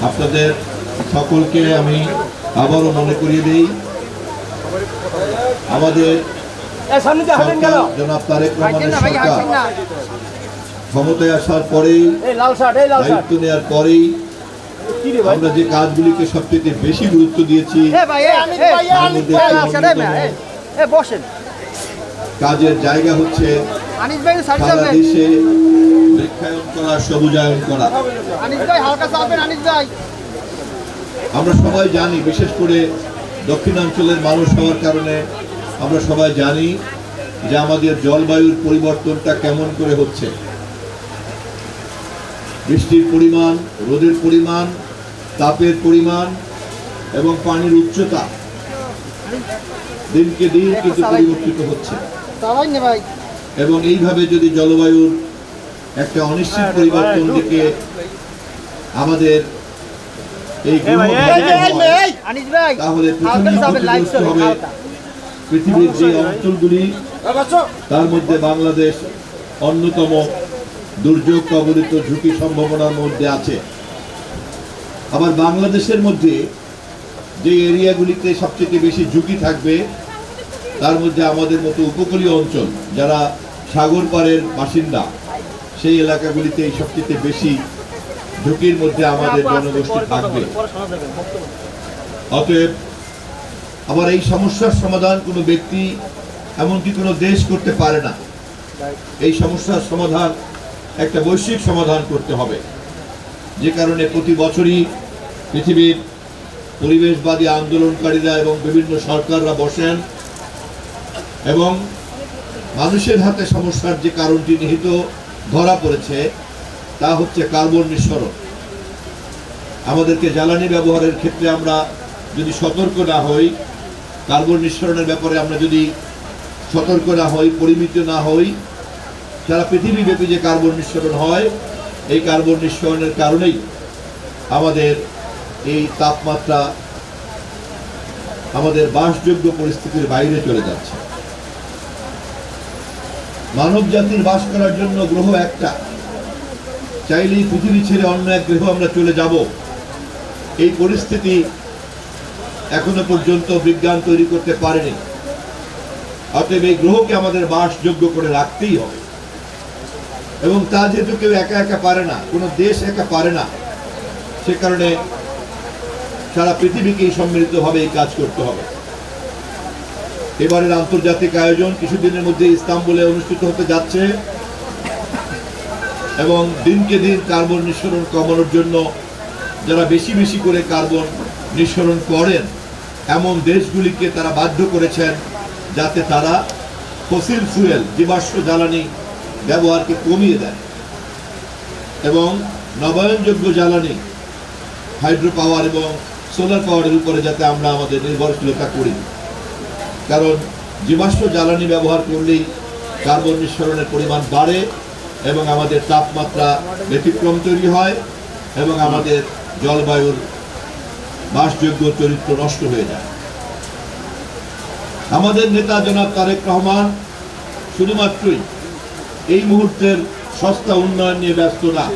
আপনাদের সকলকে আমি আবারও মনে করিয়ে দিই, আমাদের জনাব তারেক রহমানের সরকার ক্ষমতায় আসার পরেই, দায়িত্ব নেওয়ার পরেই আমরা যে কাজগুলিকে সবচেয়ে বেশি গুরুত্ব দিয়েছি, কাজের জায়গা হচ্ছে সারা দেশে বৃক্ষায়ন করা, সবুজায়ন করা। আমরা সবাই জানি, বিশেষ করে দক্ষিণাঞ্চলের মানুষ হওয়ার কারণে আমরা সবাই জানি যে আমাদের জলবায়ুর পরিবর্তনটা কেমন করে হচ্ছে। বৃষ্টির পরিমাণ, রোদের পরিমাণ, তাপের পরিমাণ এবং পানির উচ্চতা দিনকে দিন কিন্তু পরিবর্তিত হচ্ছে। এবং এইভাবে যদি জলবায়ুর একটা অনিশ্চিত পরিবর্তন দিকে আমাদের এই তাহলে হবে পৃথিবীর যে অঞ্চলগুলি, তার মধ্যে বাংলাদেশ অন্যতম দুর্যোগ কবলিত ঝুঁকি সম্ভাবনার মধ্যে আছে। আবার বাংলাদেশের মধ্যে যে এরিয়াগুলিতে সবচেয়ে বেশি ঝুঁকি থাকবে, তার মধ্যে আমাদের মতো উপকূলীয় অঞ্চল, যারা সাগর পাড়ের বাসিন্দা, সেই এলাকাগুলিতে সবচেয়ে বেশি ঝুঁকির মধ্যে আমাদের জনগোষ্ঠী থাকবে। অতএব আবার এই সমস্যার সমাধান কোনো ব্যক্তি, এমনকি কোনো দেশ করতে পারে না। এই সমস্যার সমাধান একটা বৈশ্বিক সমাধান করতে হবে, যে কারণে প্রতি বছরই পৃথিবীর পরিবেশবাদী আন্দোলনকারীরা এবং বিভিন্ন সরকাররা বসেন এবং মানুষের হাতে সমস্যার যে কারণটি নিহিত ধরা পড়েছে, তা হচ্ছে কার্বন নিঃসরণ। আমাদেরকে জ্বালানি ব্যবহারের ক্ষেত্রে আমরা যদি সতর্ক না হই, কার্বন নিঃসরণের ব্যাপারে আমরা যদি সতর্ক না হই, পরিমিত না হই, সারা পৃথিবীব্যাপী যে কার্বন নিঃসরণ হয়, এই কার্বন নিঃসরণের কারণেই আমাদের এই তাপমাত্রা আমাদের বাসযোগ্য পরিস্থিতির বাইরে চলে যাচ্ছে। মানব জাতির বাস করার জন্য গ্রহ একটা, চাইলেই পৃথিবী ছেড়ে অন্য এক গ্রহ আমরা চলে যাব, এই পরিস্থিতি এখনো পর্যন্ত বিজ্ঞান তৈরি করতে পারেনি। অতএব এই গ্রহকে আমাদের বাসযোগ্য করে রাখতেই হবে। এবং তা যেহেতু কেউ একা একা পারে না, কোনো দেশ একা পারে না, সে কারণে সারা পৃথিবীকেই সম্মিলিতভাবে এই কাজ করতে হবে। এবারের আন্তর্জাতিক আয়োজন কিছুদিনের মধ্যে ইস্তাম্বুলে অনুষ্ঠিত হতে যাচ্ছে এবং দিনকে দিন কার্বন নিঃসরণ কমানোর জন্য যারা বেশি বেশি করে কার্বন নিঃসরণ করেন, এমন দেশগুলিকে তারা বাধ্য করেছেন যাতে তারা ফসিল ফুয়েল, জীবাশ্ম জ্বালানি ব্যবহারকে কমিয়ে দেয় এবং নবায়নযোগ্য জ্বালানি, হাইড্রো পাওয়ার এবং সোলার পাওয়ারের উপরে যাতে আমরা আমাদের নির্ভরশীলতা করি। কারণ জীবাশ্ম জ্বালানি ব্যবহার করলেই কার্বন নিঃসরণের পরিমাণ বাড়ে এবং আমাদের তাপমাত্রা ব্যতিক্রম তৈরি হয় এবং আমাদের জলবায়ুর বাসযোগ্য চরিত্র নষ্ট হয়ে যায়। আমাদের নেতা জনাব তারেক রহমান শুধুমাত্রই এই মুহূর্তের সস্তা উন্নয়ন নিয়ে ব্যস্ত না,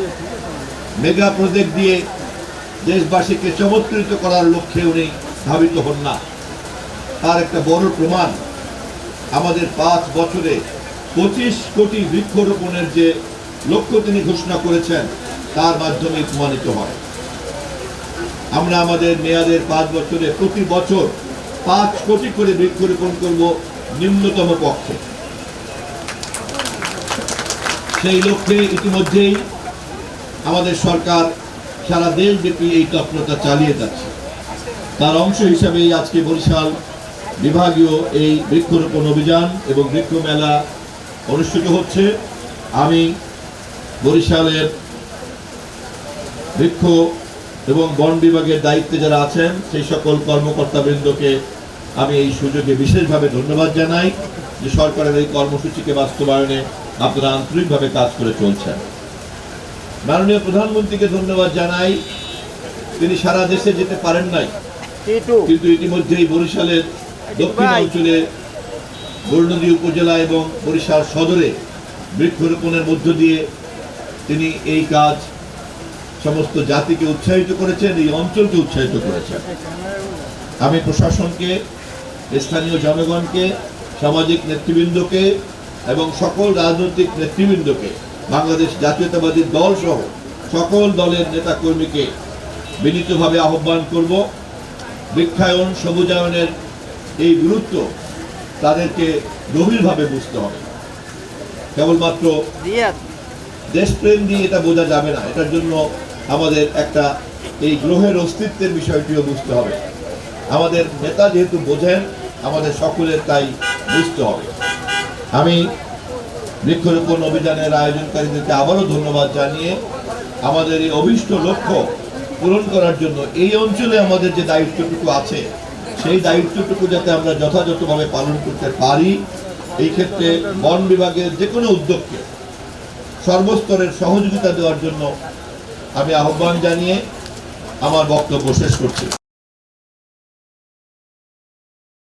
মেগা প্রজেক্ট দিয়ে দেশবাসীকে চমৎকৃত করার লক্ষ্যে উনি ধাবিত হন না। তার একটা বড় প্রমাণ আমাদের 5 বছরে 25 কোটি বৃক্ষরোপণের যে লক্ষ্য তিনি ঘোষণা করেছেন, তার মাধ্যমে প্রমাণিত হয়। আমরা আমাদের মেয়াদের 5 বছরে প্রতি বছর 5 কোটি করে বৃক্ষরোপণ করব নিম্নতম পক্ষে। সেই লক্ষ্যে ইতিমধ্যেই আমাদের সরকার সারা দেশব্যাপী এই তৎপরতা চালিয়ে যাচ্ছে। তার অংশ হিসাবেই আজকে বরিশাল বিভাগীয় এই বৃক্ষরোপণ অভিযান এবং বৃক্ষ মেলা অনুষ্ঠিত হচ্ছে। আমি বরিশালের বৃক্ষ এবং বন বিভাগের দায়িত্বে যারা আছেন, সেই সকল কর্মকর্তাবৃন্দকে আমি এই সুযোগে বিশেষভাবে ধন্যবাদ জানাই যে সরকারের এই কর্মসূচিকে বাস্তবায়নে আপনারা আন্তরিকভাবে কাজ করে চলছেন। মাননীয় প্রধানমন্ত্রীকে ধন্যবাদ জানাই, তিনি সারা দেশে যেতে পারেন নাই, কিন্তু ইতিমধ্যেই বরিশালের দক্ষিণ অঞ্চলে গৌরনদী উপজেলা এবং বরিশাল সদরে বৃক্ষরোপণের মধ্য দিয়ে তিনি এই কাজ সমস্ত জাতিকে উৎসাহিত করেছেন, এই অঞ্চলকে উৎসাহিত করেছেন। আমি প্রশাসনকে, স্থানীয় জনগণকে, সামাজিক নেতৃবৃন্দকে এবং সকল রাজনৈতিক নেতৃবৃন্দকে, বাংলাদেশ জাতীয়তাবাদী দল সহ সকল দলের নেতাকর্মীকে বিনীতভাবে আহ্বান করব, বৃক্ষায়ন সবুজায়নের এই গুরুত্ব তাদেরকে গভীরভাবে বুঝতে হবে। কেবলমাত্র দেশপ্রেম দিয়ে এটা বোঝা যাবে না, এটার জন্য আমাদের একটা এই গ্রহের অস্তিত্বের বিষয়টিও বুঝতে হবে। আমাদের নেতা যেহেতু বোঝেন, আমাদের সকলের তাই বুঝতে হবে। আমি বৃক্ষরোপণ অভিযানের আয়োজনকারীদেরকে আবারও ধন্যবাদ জানিয়ে আমাদের এই অভীষ্ট লক্ষ্য পূরণ করার জন্য এই অঞ্চলে আমাদের যে দায়িত্বটুকু আছে, সেই দায়িত্বটুকু যাতে আমরা যথাযথভাবে পালন করতে পারি, এই ক্ষেত্রে বন বিভাগের যে কোনো উদ্যোগকে সর্বস্তরের সহযোগিতা দেওয়ার জন্য আমি আহ্বান জানিয়ে আমার বক্তব্য শেষ করছি।